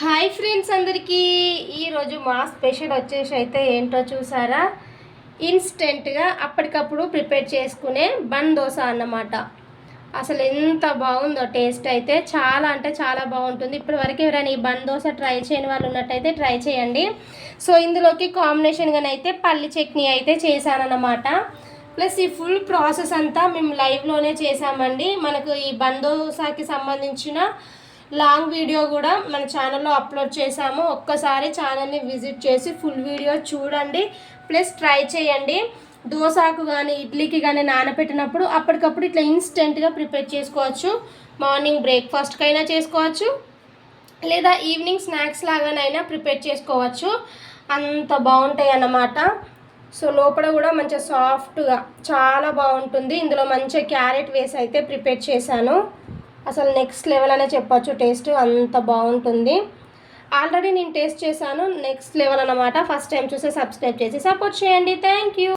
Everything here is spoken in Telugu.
హాయ్ ఫ్రెండ్స్ అందరికీ ఈరోజు మా స్పెషల్ వచ్చేసి అయితే ఏంటో చూసారా, ఇన్స్టెంట్గా అప్పటికప్పుడు ప్రిపేర్ చేసుకునే బన్ దోశ అన్నమాట. అసలు ఎంత బాగుందో టేస్ట్ అయితే, చాలా అంటే చాలా బాగుంటుంది. ఇప్పటివరకు ఎవరైనా ఈ బన్ దోశ ట్రై చేయని వాళ్ళు ఉన్నట్టయితే ట్రై చేయండి. సో ఇందులోకి కాంబినేషన్గానైతే పల్లి చట్నీ అయితే చేశానన్నమాట. ప్లస్ ఈ ఫుల్ ప్రాసెస్ అంతా మేము లైవ్లోనే చేసామండి. మనకు ఈ బన్ దోశకి సంబంధించిన లాంగ్ వీడియో కూడా మన ఛానల్లో అప్లోడ్ చేశాము. ఒక్కసారి ఛానల్ని విజిట్ చేసి ఫుల్ వీడియో చూడండి, ప్లస్ ట్రై చేయండి. దోశకు కానీ ఇడ్లీకి కానీ నానబెట్టినప్పుడు అప్పటికప్పుడు ఇట్లా ఇన్స్టెంట్గా ప్రిపేర్ చేసుకోవచ్చు. మార్నింగ్ బ్రేక్ఫాస్ట్కైనా చేసుకోవచ్చు, లేదా ఈవినింగ్ స్నాక్స్ లాగానైనా ప్రిపేర్ చేసుకోవచ్చు. అంత బాగుంటాయి అన్నమాట. సో లోపల కూడా మంచిగా సాఫ్ట్గా చాలా బాగుంటుంది. ఇందులో మంచిగా క్యారెట్ వేసి అయితే ప్రిపేర్ చేశాను. అసలు నెక్స్ట్ లెవెల్ అనే చెప్పొచ్చు, టేస్ట్ అంత బాగుంటుంది. ఆల్రెడీ నేను టేస్ట్ చేశాను, నెక్స్ట్ లెవెల్ అన్నమాట. ఫస్ట్ టైం చూస్తే సబ్స్క్రైబ్ చేసి సపోర్ట్ చేయండి. Thank you.